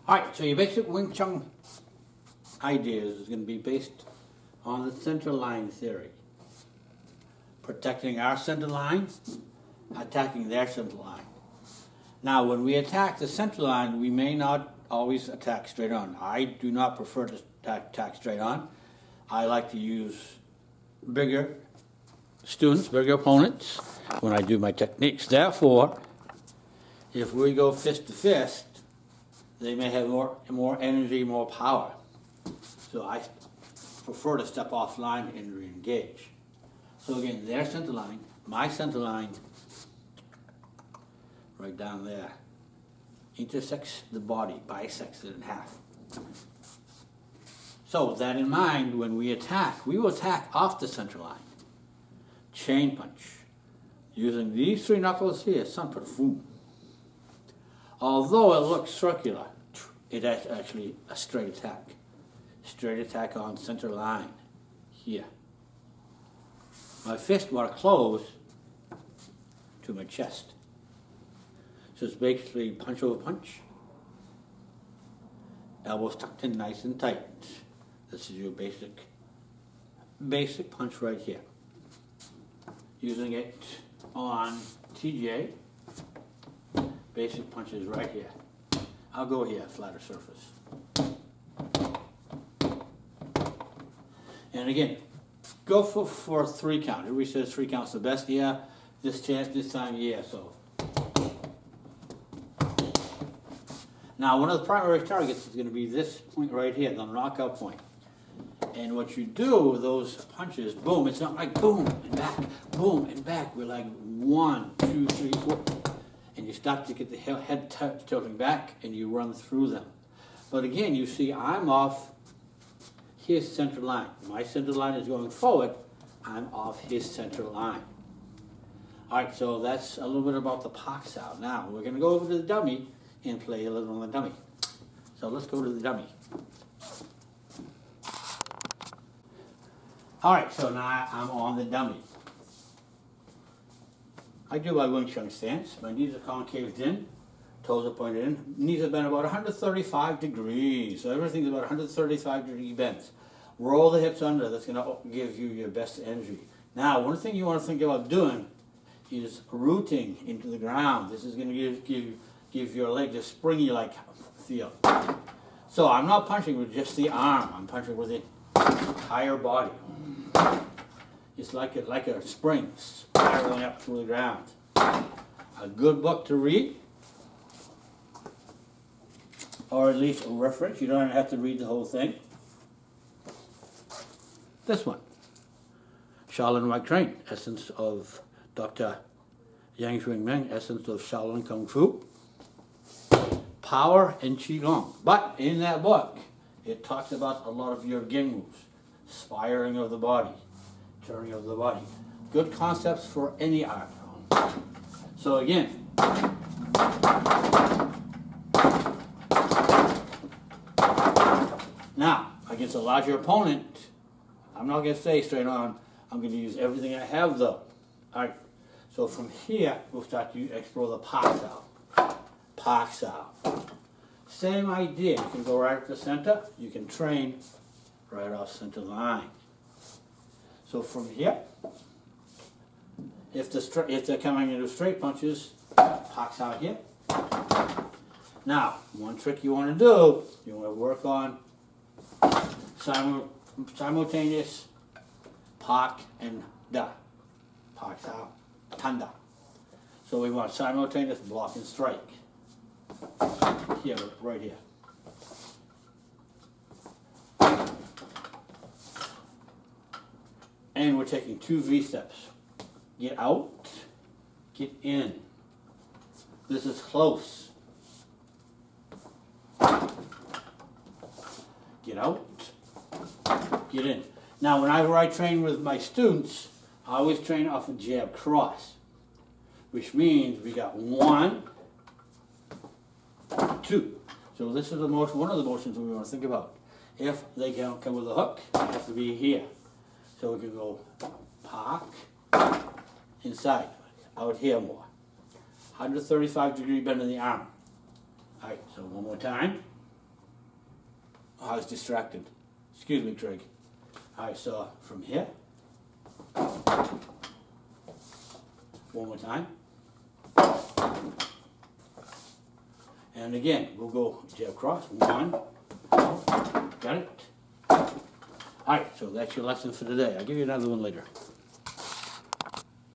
Alright, so your basic Wing Chun ideas is going to be based on the center line theory. Protecting our center line, attacking their center line. Now, when we attack the center line, we may not always attack straight on. I do not prefer to attack straight on. I like to use bigger students, bigger opponents, when I do my techniques. Therefore, if we go fist to fist, they may have more energy, more power. So I prefer to step offline and re-engage. So again, their center line, my center line, right down there, intersects the body, bisects it in half. So with that in mind, when we attack, we will attack off the center line. Chain punch. Using these three knuckles here, sun boom. Although it looks circular, it is actually a straight attack. Straight attack on center line, here. My fist will close to my chest. So it's basically punch over punch. Elbows tucked in nice and tight. This is your basic punch right here. Using it on TJ. Basic punches right here. I'll go here, flatter surface. And again, go for 3 count. Everybody says 3 counts the best. Yeah, this time, yeah, so. Now, one of the primary targets is going to be this point right here, the knockout point. And what you do with those punches, boom, it's not like boom and back. We're like 1, 2, 3, 4. And you start to get the head tilting back and you run through them. But again, you see I'm off his center line. My center line is going forward. I'm off his center line. All right, so that's a little bit about the pox out. Now, we're going to go over to the dummy and play a little on the dummy. So let's go to the dummy. All right, so now I'm on the dummy. I do my Wing Chun stance. My knees are concaved in, toes are pointed in. Knees have been about 135 degrees. So everything's about 135 degree bends. Roll the hips under. That's going to give you your best energy. Now, one thing you want to think about doing is rooting into the ground. This is going to give your leg a springy-like feel. So I'm not punching with just the arm. I'm punching with the entire body. It's like a spring spiraling up through the ground. A good book to read, or at least a reference. You don't have to read the whole thing. This one, Shaolin Right Train, Essence of Dr. Yang Shuing Meng, Essence of Shaolin Kung Fu, Power and Qigong. But in that book, it talks about a lot of your Ging moves, spiring of the body, turning of the body. Good concepts for any art. So again, now against a larger opponent, I'm not going to stay straight on. I'm going to use everything I have though. All right. So from here, we'll start to explore the pox out. Pox out. Same idea. You can go right at the center. You can train right off center line. So from here, if they're coming into straight punches, pox out here. Now, one trick you want to do, you want to work on simultaneous pak and da. Pox out, tanda. So we want simultaneous block and strike. Here, right here. And we're taking 2 V-steps. Get out, get in. This is close. Get out, get in. Now, whenever I train with my students, I always train off a jab cross, which means we got 1, 2. So this is one of the motions we want to think about. If they can come with a hook, it has to be here. So we can go park, inside, out here more. 135 degree bend in the arm. All right, so one more time. Oh, I was distracted. Excuse me, Craig. All right, so from here, one more time. And again, we'll go jab cross. 1, got it? All right, so that's your lesson for today. I'll give you another one later.